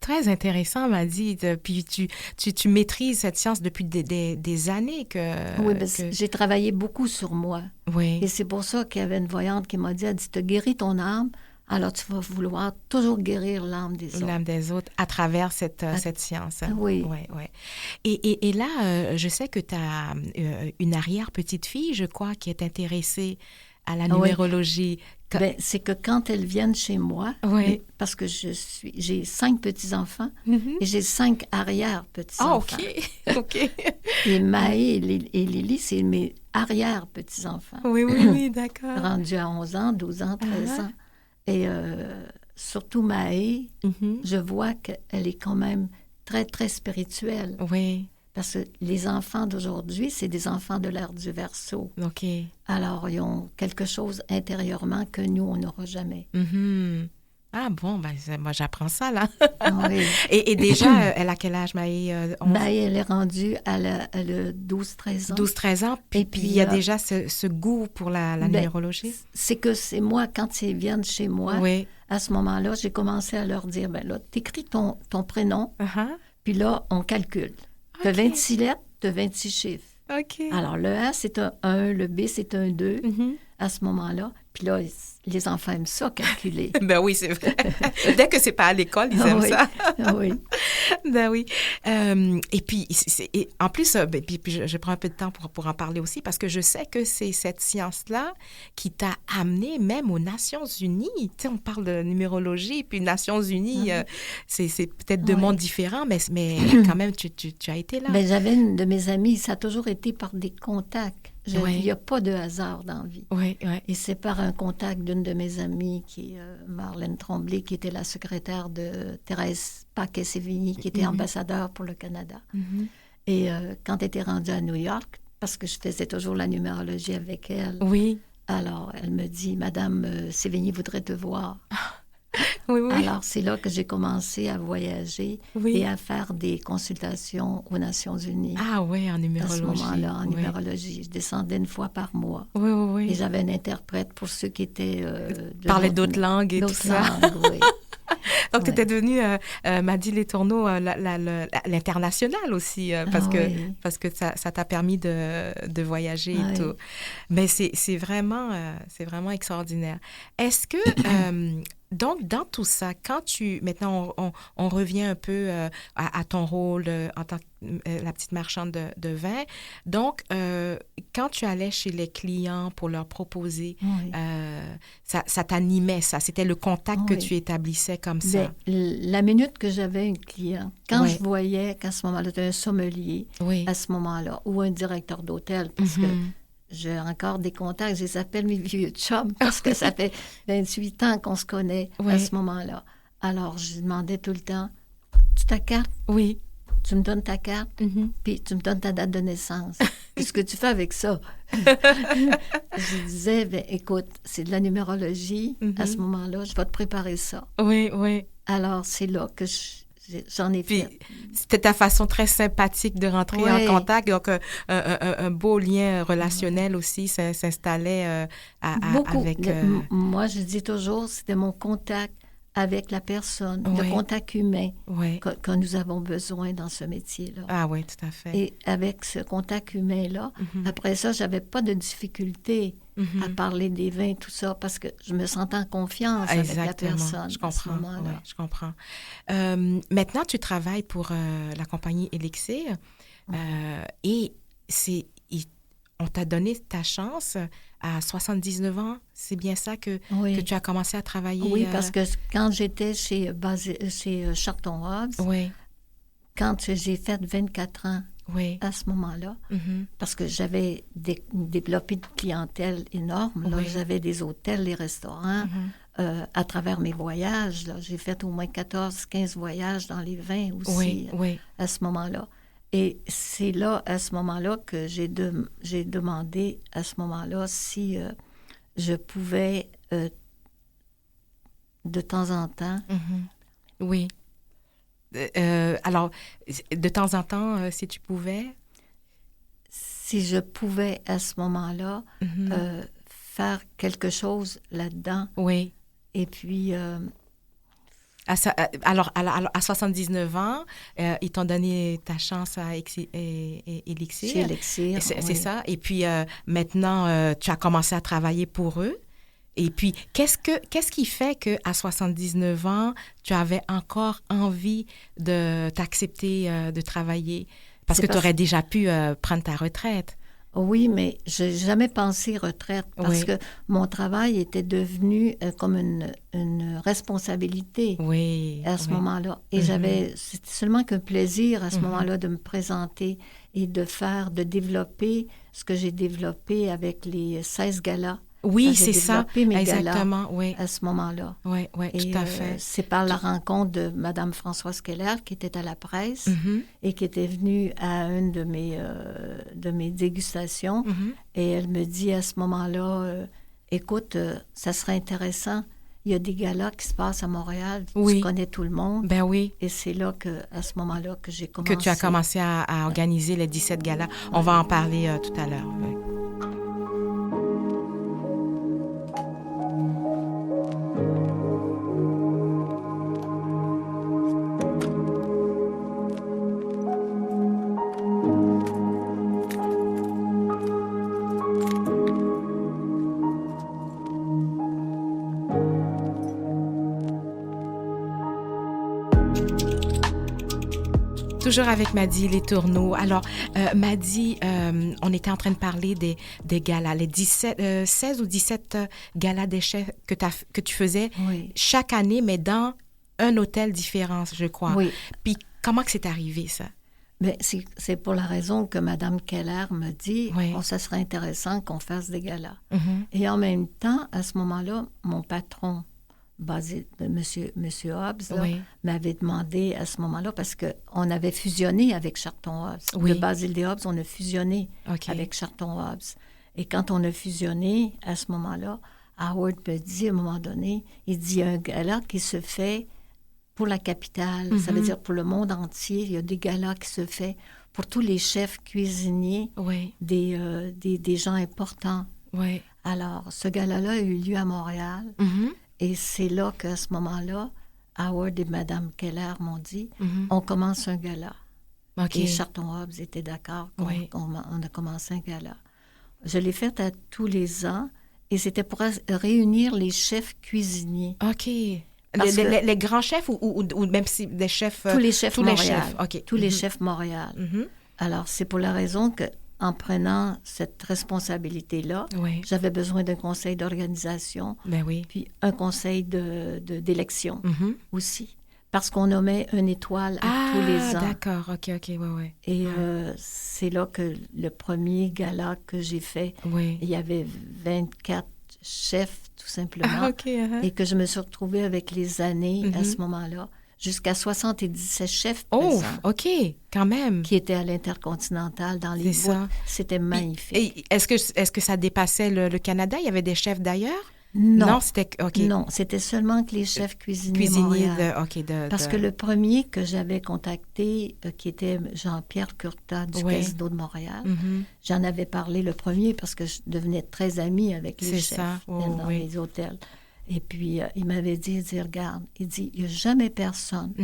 Très intéressant, m'a dit. Puis tu maîtrises cette science depuis des années que... Oui, ben, que- j'ai travaillé beaucoup sur moi. Oui. Et c'est pour ça qu'il y avait une voyante qui m'a dit, elle dit, tu as guéri ton âme, alors tu vas vouloir toujours guérir l'âme des autres. L'âme des autres à travers cette science. Oui. Ouais, ouais. Et là, je sais que tu as une arrière-petite-fille, je crois, qui est intéressée à la Oui. numérologie. Ben, c'est que quand elles viennent chez moi, Oui. parce que j'ai 5 petits-enfants Mhm. et j'ai 5 Ah, arrière-petits-enfants. OK. OK. Et Maë et Lily, c'est mes arrière-petits-enfants. Oui, oui, oui, d'accord. Rendus à 11 ans, 12 ans, 13 ans. Et surtout Maë, Mhm. je vois qu'elle est quand même très, très spirituelle. Oui. Parce que les enfants d'aujourd'hui, c'est des enfants de l'ère du Verseau. OK. Alors, ils ont quelque chose intérieurement que nous, on n'aura jamais. Mhm. Ah bon, ben, moi, j'apprends ça, là. Oui. Et déjà, elle a quel âge, Maë? Maë, elle est rendue à 12-13 ans. 12-13 ans, puis puis, il y a déjà ce goût pour la ben, numérologie? C'est que c'est moi, quand ils viennent chez moi, Oui. à ce moment-là, j'ai commencé à leur dire, ben là, t'écris ton prénom, Uh-huh. puis là, on calcule. Tu as OK. 26 lettres, tu as 26 chiffres. OK. Alors, le A, c'est un 1, le B, c'est un 2, Mhm. à ce moment-là. Puis là, les enfants aiment ça, calculer. Ben oui, c'est vrai. Dès que c'est pas à l'école, ils aiment oui. ça. Oui. Ben oui. Et puis, et en plus, puis je prends un peu de temps pour en parler aussi, parce que je sais que c'est cette science-là qui t'a amené même aux Nations Unies. Tu sais, on parle de numérologie, puis Nations Unies, c'est peut-être deux Oui. mondes différents, mais quand même, tu as été là. Ben, j'avais une de mes amies, ça a toujours été par des contacts. Oui. Il n'y a pas de hasard dans la vie. Oui, oui. Et c'est par un contact d'une de mes amies, qui est Marlène Tremblay, qui était la secrétaire de Thérèse Paquet-Sévigny, qui était ambassadeur pour le Canada. Mhm. Et quand elle était rendue à New York, parce que je faisais toujours la numérologie avec elle, Oui, alors elle me dit, Madame Sévigny voudrait te voir. oui, oui. Alors c'est là que j'ai commencé à voyager Oui. et à faire des consultations aux Nations Unies. Ah oui, en À ce numérologie. moment-là, en Oui. numérologie. Je descendais une fois par mois. Oui, oui, Et oui. j'avais un interprète pour ceux qui étaient... Parlaient d'autres langues et tout ça. Langues, oui. Donc, tu Ouais. étais devenue, Maddy Les Tourneaux, l'international aussi, parce que ça t'a permis de voyager et Ouais. tout. Mais c'est vraiment extraordinaire. Est-ce que, donc, dans tout ça, quand maintenant, on revient un peu à ton rôle en tant que la petite marchande de vin. Donc, quand tu allais chez les clients pour leur proposer, Oui. ça t'animait, ça. C'était le contact que Oui. tu établissais comme ça. Ben, la minute que j'avais un client, quand Oui. je voyais qu'à ce moment-là, c'était un sommelier, Oui. à ce moment-là, ou un directeur d'hôtel, parce que Mhm. j'ai encore des contacts. Je les appelle mes vieux chums parce que ça fait 28 ans qu'on se connaît à ce moment-là. Alors, je demandais tout le temps, tu ta carte? Oui. Tu me donnes ta carte, puis tu me donnes ta date de naissance. Qu'est-ce que tu fais avec ça? Je disais, ben, écoute, c'est de la numérologie. À ce moment-là, je vais te préparer ça. Oui, oui. Alors, c'est là que j'en ai Puis, fait. c'était ta façon très sympathique de rentrer en contact. Donc, un beau lien relationnel aussi s'installait avec... Moi, je dis toujours, c'était mon contact avec la personne, le contact humain que nous avons besoin dans ce métier-là. Ah oui, tout à fait. Et avec ce contact humain-là, après ça, j'avais pas de difficulté à parler des vins, tout ça, parce que je me sentais en confiance avec la personne. Je comprends, à ce moment-là. je comprends. Maintenant, tu travailles pour la compagnie Elixir et on t'a donné ta chance à 79 ans. C'est bien ça que tu as commencé à travailler? Oui, parce que quand j'étais chez Charton Hobbs, quand j'ai fait 24 ans à ce moment-là, parce que j'avais développé une clientèle énorme. Là, j'avais des hôtels, des restaurants. À travers mes voyages, là, j'ai fait au moins 14-15 voyages dans les vins aussi à ce moment-là. Et c'est là, à ce moment-là, que j'ai demandé, à ce moment-là, si je pouvais, de temps en temps... Oui. Alors, de temps en temps, si tu pouvais... Si je pouvais, à ce moment-là, faire quelque chose là-dedans. Oui. Et puis... Alors, à 79 ans, ils t'ont donné ta chance à Elixir. Chez Elixir, c'est ça. Et puis, maintenant, tu as commencé à travailler pour eux. Et puis, qu'est-ce qui fait qu'à 79 ans, tu avais encore envie de t'accepter de travailler? Parce que tu aurais déjà pu prendre ta retraite. Oui, mais je n'ai jamais pensé retraite parce que mon travail était devenu comme une responsabilité à ce moment-là. Et c'était seulement qu'un plaisir à ce moment-là de me présenter et de développer ce que j'ai développé avec les 16 galas. Oui, c'est ça. Mes exactement, galas à ce moment-là. Oui, tout à fait. C'est par la rencontre de Mme Françoise Keller, qui était à la presse et qui était venue à une de mes dégustations. Et elle me dit à ce moment-là, écoute, ça serait intéressant. Il y a des galas qui se passent à Montréal. Tu connais tout le monde. Ben oui. Et c'est là à ce moment-là que j'ai commencé. Que tu as commencé à organiser les 17 galas. On va en parler tout à l'heure. Oui. Toujours avec Mady Letourneau. Alors, Mady, on était en train de parler des galas, les 16 ou 17 galas d'échecs que tu faisais chaque année, mais dans un hôtel différent, je crois. Oui. Puis, comment que c'est arrivé, ça? Mais c'est pour la raison que Mme Keller me dit ça serait intéressant qu'on fasse des galas. Et en même temps, à ce moment-là, mon patron, basé de M. Hobbs, m'avait demandé à ce moment-là, parce qu'on avait fusionné avec Charton Hobbs. De Basile des Hobbs, on a fusionné avec Charton Hobbs. Et quand on a fusionné, à ce moment-là, Howard me dit, à un moment donné, il dit, il y a un gala qui se fait pour la capitale, ça veut dire pour le monde entier. Il y a des galas qui se fait pour tous les chefs cuisiniers, des gens importants. Alors, ce gala-là a eu lieu à Montréal. Et c'est là qu'à ce moment-là, Howard et Mme Keller m'ont dit, on commence un gala. Et Charton Hobbs était d'accord qu'on a commencé un gala. Je l'ai fait à tous les ans et c'était pour réunir les chefs cuisiniers. OK. Les grands chefs ou même si des chefs... Tous les chefs Montréal. Tous les chefs. chefs Montréal. Alors, c'est pour la raison que en prenant cette responsabilité-là, j'avais besoin d'un conseil d'organisation, puis un conseil d'élection aussi. Parce qu'on nommait une étoile à tous les ans. Ah, d'accord. OK, ouais. Et c'est là que le premier gala que j'ai fait, Oui. il y avait 24 chefs, tout simplement. Ah, OK. Et que je me suis retrouvée avec les années à ce moment-là, jusqu'à 77 chefs Oh, présents. OK, quand même. Qui étaient à l'Intercontinental dans les C'est boîtes. ça. C'était magnifique. Et est-ce que ça dépassait le Canada? Il y avait des chefs d'ailleurs? Non, c'était... OK. non, c'était seulement que les chefs cuisiniers Montréal. Parce que le premier que j'avais contacté, qui était Jean-Pierre Curtat du Casino de Montréal, j'en avais parlé le premier parce que je devenais très amie avec les chefs dans les hôtels. Et puis, il m'avait dit, regarde, il dit, il n'y a jamais personne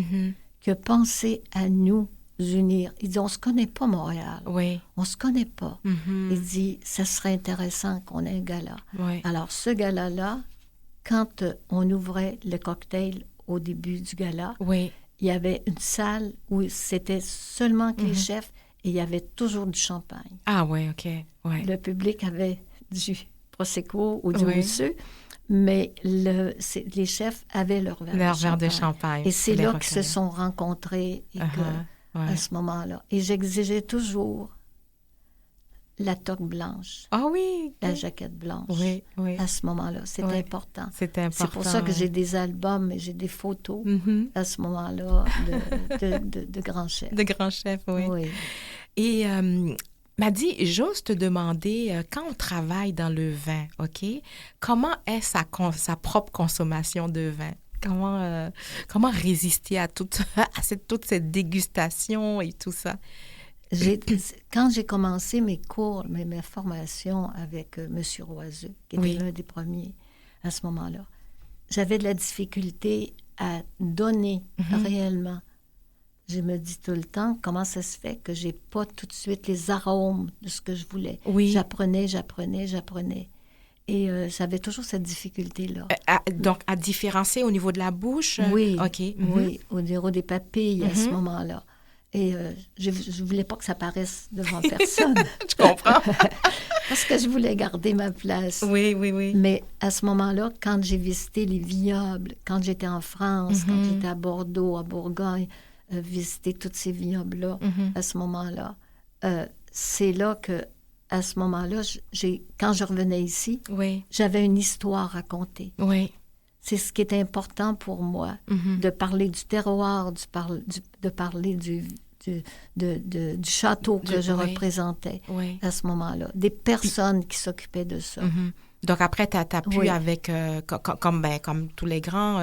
qui a pensé à nous unir. Il dit, on ne se connaît pas, Montréal. Oui. On ne se connaît pas. Il dit, ça serait intéressant qu'on ait un gala. Oui. Alors, ce gala-là, quand on ouvrait le cocktail au début du gala, il y avait une salle où c'était seulement que les chefs et il y avait toujours du champagne. Ah oui, OK. Ouais. Le public avait du Prosecco ou du Mousseux, mais les chefs avaient leur verre de champagne. Et c'est là qu'ils se sont rencontrés et à ce moment-là. Et j'exigeais toujours la toque blanche. Ah oui! La jaquette blanche. Oui. À ce moment-là. C'était important. C'était important. C'est pour ça que j'ai des albums et j'ai des photos à ce moment-là de grands chefs. De grands chefs, oui. Et Madi, j'ose te demander, quand on travaille dans le vin, OK, comment est sa propre consommation de vin? Comment résister à toute cette dégustation et tout ça? Quand j'ai commencé mes cours, mes formations avec M. Roiseux, qui était l'un des premiers à ce moment-là, j'avais de la difficulté à donner réellement. Je me dis tout le temps, comment ça se fait que j'ai pas tout de suite les arômes de ce que je voulais? Oui. J'apprenais. Et j'avais toujours cette difficulté-là. Donc, à différencier au niveau de la bouche? Oui, OK. Oui, au niveau des papilles à ce moment-là. Et je ne voulais pas que ça paraisse devant personne. Je comprends. Parce que je voulais garder ma place. Oui. Mais à ce moment-là, quand j'ai visité les vignobles, quand j'étais en France, quand j'étais à Bordeaux, à Bourgogne, visiter tous ces vignobles-là, à ce moment-là, c'est là que, à ce moment-là, quand je revenais ici, j'avais une histoire à raconter. Oui. C'est ce qui est important pour moi, de parler du terroir, de parler du château que je représentais à ce moment-là, des personnes qui s'occupaient de ça. Donc après, tu as pu avec, comme tous les grands,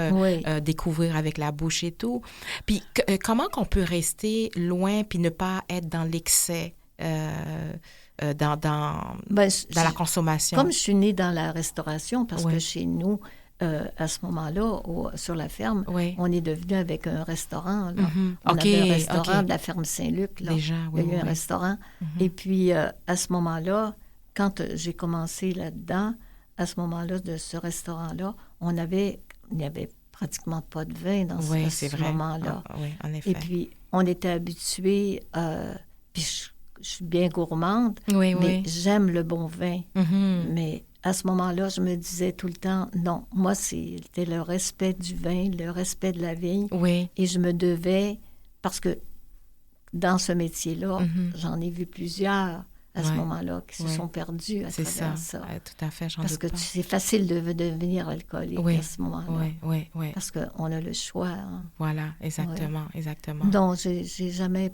découvrir avec la bouche et tout. Puis comment qu'on peut rester loin puis ne pas être dans l'excès dans la consommation? Comme je suis née dans la restauration, parce que chez nous, à ce moment-là, sur la ferme, on est devenu avec un restaurant. Là. On avait un restaurant de la ferme Saint-Luc. Là. Déjà, il y a eu un restaurant. Et puis, à ce moment-là, quand j'ai commencé là-dedans, à ce moment-là, de ce restaurant-là, il n'y avait pratiquement pas de vin dans ce moment-là. Oui, en effet. Et puis, on était habitués, puis je suis bien gourmande, mais j'aime le bon vin. Mais à ce moment-là, je me disais tout le temps, non, moi, c'était le respect du vin, le respect de la vigne. Et je me devais, parce que dans ce métier-là, j'en ai vu plusieurs à ce moment-là qui se sont perdus à travers ça. Tout à fait, j'en parce doute que pas. c'est facile de devenir alcoolique à ce moment-là. Oui. Parce qu'on a le choix. Hein. Voilà, exactement. Donc, j'ai jamais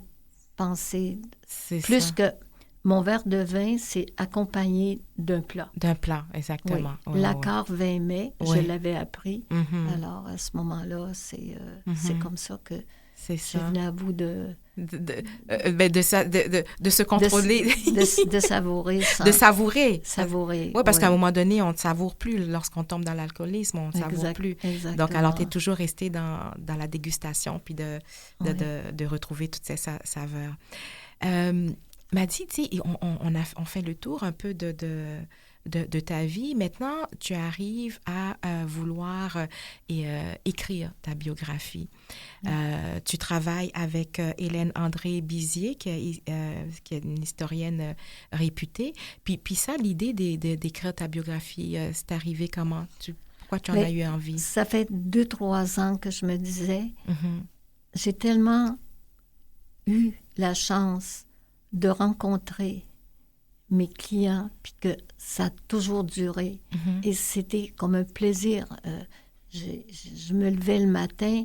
pensé plus que mon verre de vin, c'est accompagné d'un plat. D'un plat, exactement. L'accord 20 mai, je l'avais appris. Alors, à ce moment-là, c'est comme ça que je venais à bout de se contrôler. De savourer. De savourer. Savourer. Oui, parce qu'à un moment donné, on ne savoure plus. Lorsqu'on tombe dans l'alcoolisme, on ne savoure plus. Exactement. Donc, alors, tu es toujours resté dans la dégustation puis de retrouver toutes ces saveurs. Madi, tu sais, on fait le tour un peu de ta vie. Maintenant, tu arrives à vouloir écrire ta biographie. Tu travailles avec Hélène André-Bizier, qui est une historienne réputée. Puis ça, l'idée d'écrire ta biographie, c'est arrivé comment? Tu Pourquoi tu en as eu envie? Ça fait 2-3 ans que je me disais, j'ai tellement eu la chance de rencontrer mes clients, puis que ça a toujours duré. Et c'était comme un plaisir. Je me levais le matin,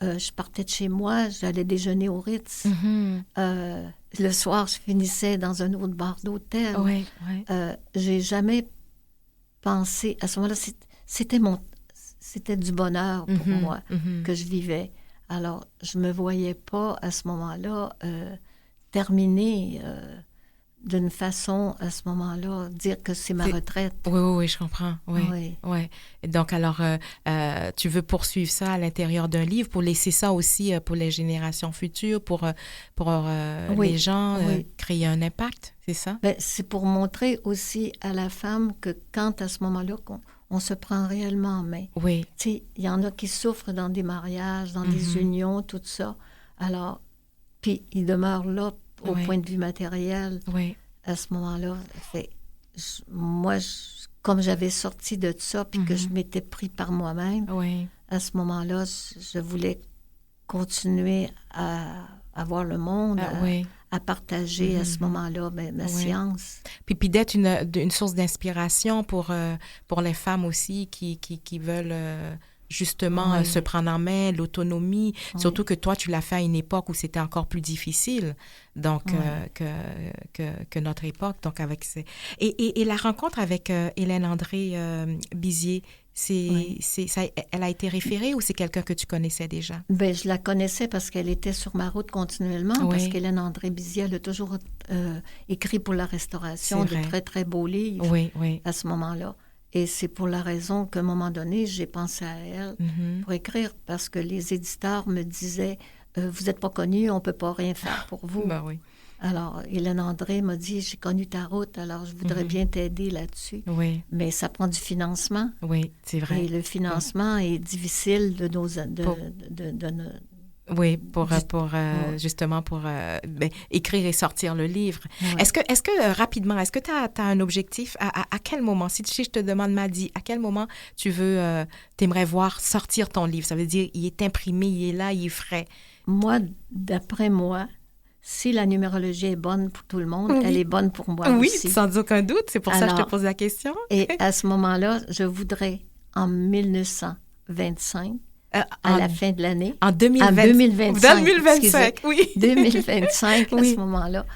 je partais de chez moi, j'allais déjeuner au Ritz. Le soir, je finissais dans un autre bar d'hôtel. J'ai jamais pensé... À ce moment-là, c'était du bonheur pour moi que je vivais. Alors, je me voyais pas, à ce moment-là, terminer... d'une façon, à ce moment-là, dire que c'est ma retraite. Oui, je comprends. Oui. Et donc, alors, tu veux poursuivre ça à l'intérieur d'un livre pour laisser ça aussi pour les générations futures, pour les gens, créer un impact, c'est ça? Bien, c'est pour montrer aussi à la femme que quand, à ce moment-là, on se prend réellement en main. Oui. Tu sais, il y en a qui souffrent dans des mariages, dans des unions, tout ça. Alors, puis ils demeurent là au point de vue matériel, à ce moment-là. Moi, comme j'avais sorti de ça, puis que je m'étais pris par moi-même, à ce moment-là, je voulais continuer à voir le monde, à partager à ce moment-là ma science. Puis d'être une source d'inspiration pour les femmes aussi qui veulent... justement, se prendre en main, l'autonomie, surtout que toi, tu l'as fait à une époque où c'était encore plus difficile donc, que notre époque. Donc, et la rencontre avec Hélène André Bizier, elle a été référée ou c'est quelqu'un que tu connaissais déjà? Bien, je la connaissais parce qu'elle était sur ma route continuellement, parce qu'Hélène André Bizier, elle a toujours écrit pour la restauration de très, très beaux livres à ce moment-là. Et c'est pour la raison qu'à un moment donné, j'ai pensé à elle pour écrire, parce que les éditeurs me disaient « Vous n'êtes pas connue, on ne peut pas rien faire pour vous. » Alors, Hélène André m'a dit « J'ai connu ta route, alors je voudrais bien t'aider là-dessus. » Mais ça prend du financement. Oui, c'est vrai. Et le financement est difficile de nos... justement pour écrire et sortir le livre. Est-ce que rapidement, est-ce que tu as un objectif? À quel moment, si je te demande, Madi, à quel moment t'aimerais voir sortir ton livre? Ça veut dire, il est imprimé, il est là, il est frais. Moi, d'après moi, si la numérologie est bonne pour tout le monde, elle est bonne pour moi aussi. Oui, sans aucun doute. C'est pour ça que je te pose la question. Et à ce moment-là, je voudrais, en 1925, à la fin de l'année. En 2025. 2025, oui. 2025, à ce moment-là,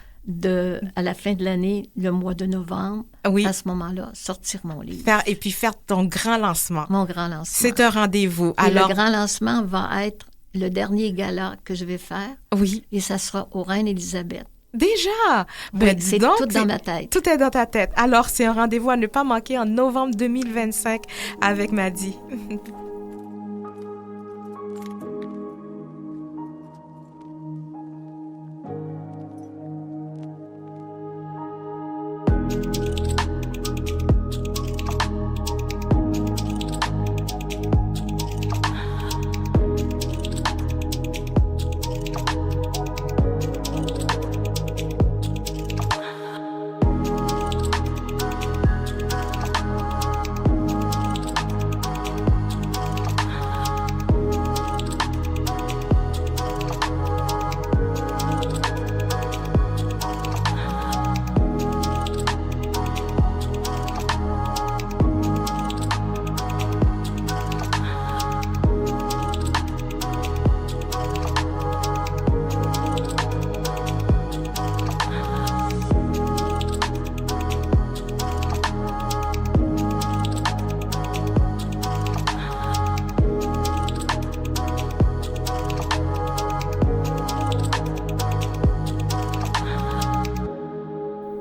à la fin de l'année, le mois de novembre, à ce moment-là, sortir mon livre. Et puis faire ton grand lancement. Mon grand lancement. C'est un rendez-vous. Et le grand lancement va être le dernier gala que je vais faire. Oui. Et ça sera au Reine-Élisabeth. Déjà? C'est tout dans ma tête. Tout est dans ta tête. Alors, c'est un rendez-vous à ne pas manquer en novembre 2025 avec Madi.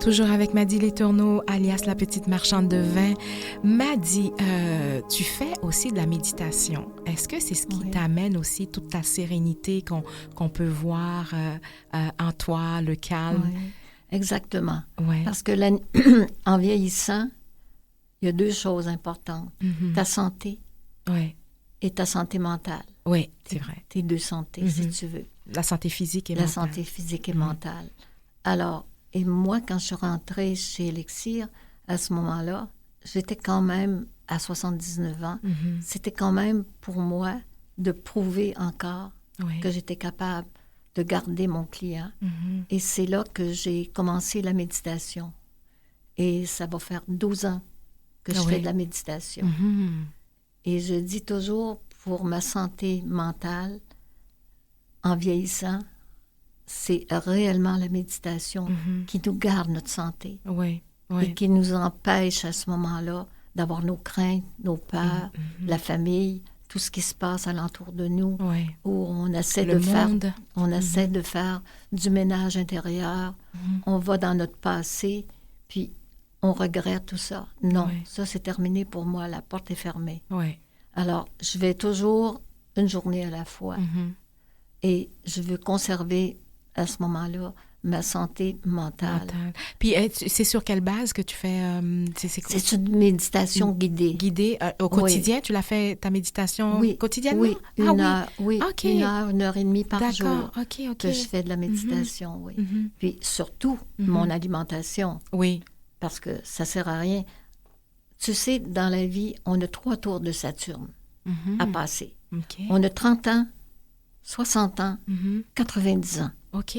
Toujours avec Madi Letourneau, alias la petite marchande de vin. Madi, tu fais aussi de la méditation. Est-ce que c'est ce qui t'amène aussi toute ta sérénité qu'on peut voir en toi, le calme? Oui, exactement. Parce que en vieillissant, il y a 2 choses importantes. Ta santé et ta santé mentale. Oui, c'est vrai. Tes 2 santé, si tu veux. La santé physique et mentale. La santé physique et mentale. Alors, et moi, quand je suis rentrée chez Elixir, à ce moment-là, j'étais quand même à 79 ans, Mhm. c'était quand même pour moi de prouver encore Oui. que j'étais capable de garder mon client. Mhm. Et c'est là que j'ai commencé la méditation. Et ça va faire 12 ans que je Ah fais oui. de la méditation. Mhm. Et je dis toujours, pour ma santé mentale, en vieillissant, c'est réellement la méditation Mhm. qui nous garde notre santé Oui. et Oui. qui nous empêche à ce moment-là d'avoir nos craintes, nos peurs, Mhm. la famille, tout ce qui se passe alentour de nous, Oui. où on essaie Le de monde. faire du ménage intérieur. Mhm. On va dans notre passé, puis on regrette tout ça. Non, Ouais. ça c'est terminé pour moi, la porte est fermée. Oui. Alors, je vais toujours une journée à la fois Mhm. et je veux conserver à ce moment-là ma santé mentale. Mental. Puis, c'est sur quelle base que tu fais... C'est une méditation guidée. Guidée au quotidien? Tu l'as fait, ta méditation Oui, quotidiennement? oui, Ah oui. heure, oui, OK. 1 heure et demie par jour D'accord. OK, OK. que je fais de la méditation, oui. Mhm. Puis surtout, Mhm. mon alimentation, Oui. parce que ça sert à rien. Tu sais, dans la vie, on a 3 tours de Saturne Mhm. à passer. OK. On a 30 ans, 60 ans, Mhm. 90 ans. OK.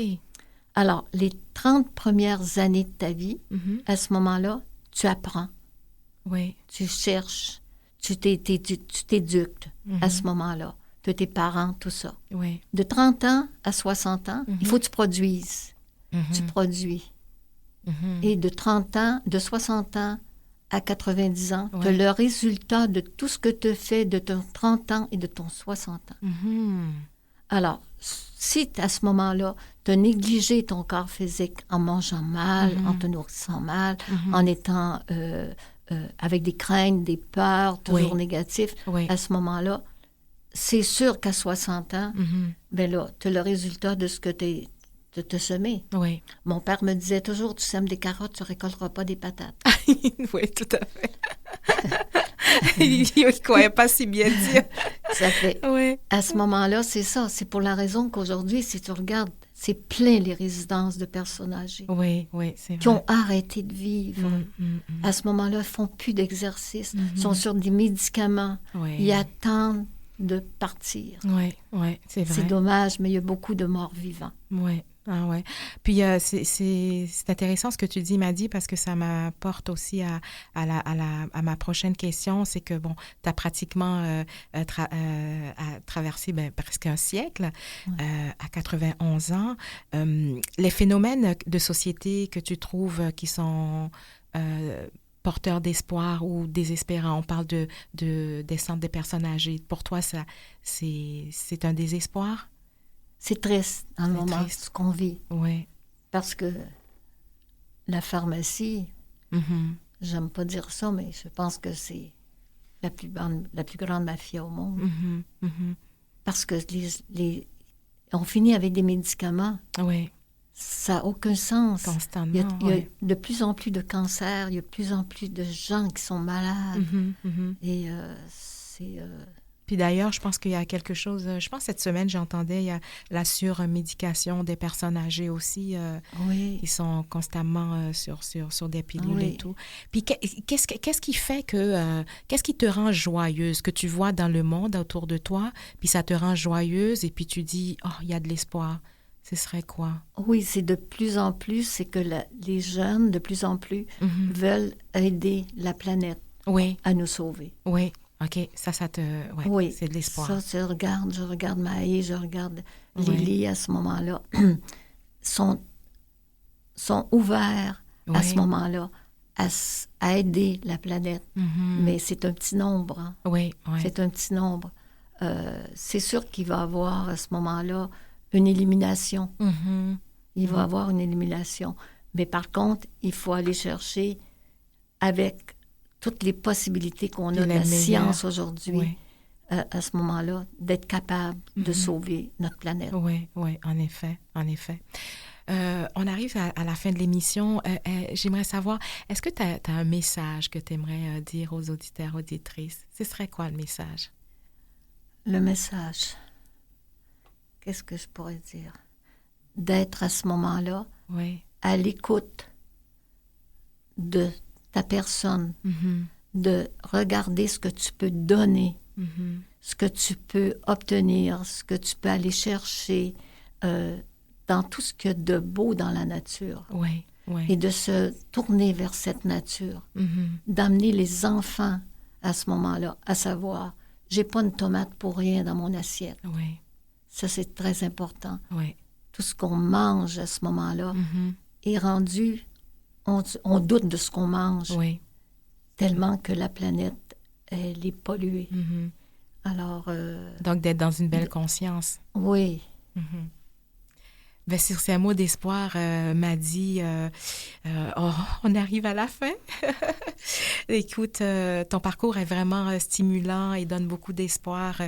Alors, les 30 premières années de ta vie, Mhm. à ce moment-là, tu apprends, Oui. tu cherches, tu t'éduques à ce moment-là, de tes parents, tout ça. Oui. De 30 ans à 60 ans, il faut que tu produises. Tu produis. Mhm. Et de 30 ans, de 60 ans à 90 ans, tu as Ouais. le résultat de tout ce que tu fais de ton 30 ans et de ton 60 ans. Mhm. Alors, si à ce moment-là, tu as négligé ton corps physique en mangeant mal, en te nourrissant mal, en étant avec des craintes, des peurs, toujours Oui. négatives, Oui. à ce moment-là, c'est sûr qu'à 60 ans, Mhm. ben là, tu as le résultat de ce que tu as semé. Oui. Mon père me disait toujours, tu sèmes des carottes, tu récolteras pas des patates. Oui, tout à fait. Il ne croyait pas si bien dire. Ça fait, Oui. à ce moment-là, c'est ça. C'est pour la raison qu'aujourd'hui, si tu regardes, c'est plein les résidences de personnes âgées Oui, oui, c'est vrai. qui ont arrêté de vivre. Mm. À ce moment-là, ils font plus d'exercice, sont sur des médicaments. Oui. Ils attendent de partir. Oui, oui, c'est vrai. C'est dommage, mais il y a beaucoup de morts vivants. Oui. Ah ouais. Puis c'est intéressant ce que tu dis, Madi, parce que ça m'apporte aussi à ma prochaine question. C'est que, bon, tu as pratiquement traversé presque un siècle, à 91 ans. Les phénomènes de société que tu trouves qui sont porteurs d'espoir ou désespérants, on parle des centres des personnes âgées. Pour toi, ça, c'est un désespoir? C'est triste dans le C'est moment, triste. ce qu'on vit. Oui. Parce que la pharmacie, Mhm. j'aime pas dire ça, mais je pense que c'est la plus grande mafia au monde. Mhm. Mhm. Parce que on finit avec des médicaments. Oui, Ça n'a aucun sens. constamment. Il y a oui. de plus en plus de cancers, il y a de plus en plus de gens qui sont malades. Mhm, mhm. Et c'est... Puis d'ailleurs, je pense qu'il y a quelque chose, je pense cette semaine, j'entendais, il y a la surmédication des personnes âgées aussi. oui. Ils sont constamment sur des pilules Oui. et tout. Puis qu'est-ce qui fait que... qu'est-ce qui te rend joyeuse, que tu vois dans le monde autour de toi, puis ça te rend joyeuse et puis tu dis, oh, il y a de l'espoir. Ce serait quoi? Oui, c'est de plus en plus, c'est que les jeunes, de plus en plus, veulent aider la planète Oui, à nous sauver. oui. OK, ça te... Ouais, Oui, c'est de l'espoir. ça, je regarde Maë, je regarde Oui. Lily à ce moment-là, sont ouverts à Oui. ce moment-là à aider la planète. Mhm. Mais c'est un petit nombre. Hein. Oui, oui. C'est un petit nombre. C'est sûr qu'il va y avoir à ce moment-là une élimination. Mhm. Il va y avoir une élimination. Mais par contre, il faut aller chercher avec toutes les possibilités qu'on a Puis de la la meilleure. science aujourd'hui, Oui. à ce moment-là, d'être capable de sauver notre planète. Oui, oui, en effet, en effet. On arrive à la fin de l'émission. J'aimerais savoir, est-ce que tu as un message que tu aimerais dire aux auditeurs, auditrices? Ce serait quoi le message? Le message, qu'est-ce que je pourrais dire? D'être à ce moment-là Oui. à l'écoute de ta personne, Mhm. de regarder ce que tu peux donner, ce que tu peux obtenir, ce que tu peux aller chercher dans tout ce qu'il y a de beau dans la nature. Oui, oui. Et de se tourner vers cette nature, d'amener les enfants à ce moment-là, à savoir, j'ai pas une tomate pour rien dans mon assiette. Oui. Ça, c'est très important. Oui. Tout ce qu'on mange à ce moment-là est rendu, on doute de ce qu'on mange, tellement que la planète, elle est polluée. Alors... Donc, d'être dans une belle conscience. Oui. Ben, sur ces mots d'espoir, Madi, on arrive à la fin. Écoute, ton parcours est vraiment stimulant et donne beaucoup d'espoir.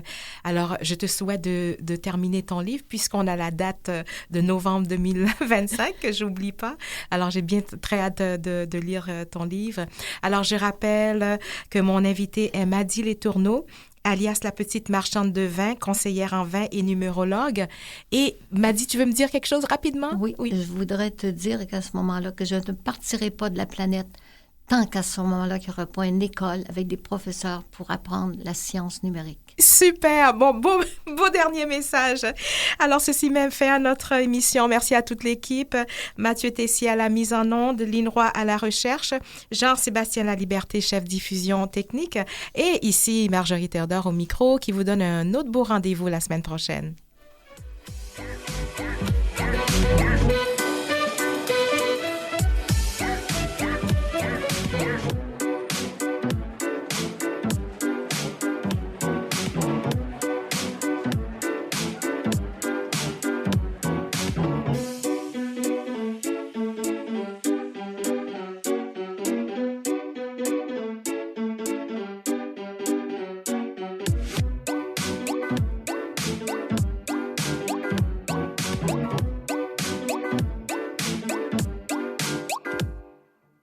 Alors, je te souhaite de terminer ton livre puisqu'on a la date de novembre 2025, que j'oublie pas. Alors, j'ai bien très hâte de lire ton livre. Alors, je rappelle que mon invité est Madi Letourneau, alias la petite marchande de vin, conseillère en vin et numérologue. Et Madi, tu veux me dire quelque chose rapidement? Oui, je voudrais te dire qu'à ce moment-là, que je ne partirai pas de la planète tant qu'à ce moment-là, qu'il n'y aura pas une école avec des professeurs pour apprendre la science numérique. Super! Bon, beau dernier message. Alors, ceci même fait à notre émission. Merci à toute l'équipe. Mathieu Tessier à la mise en onde, Lynn Roy à la recherche, Jean-Sébastien Laliberté, chef diffusion technique, et ici Marjorie Théodore au micro qui vous donne un autre beau rendez-vous la semaine prochaine. Yeah.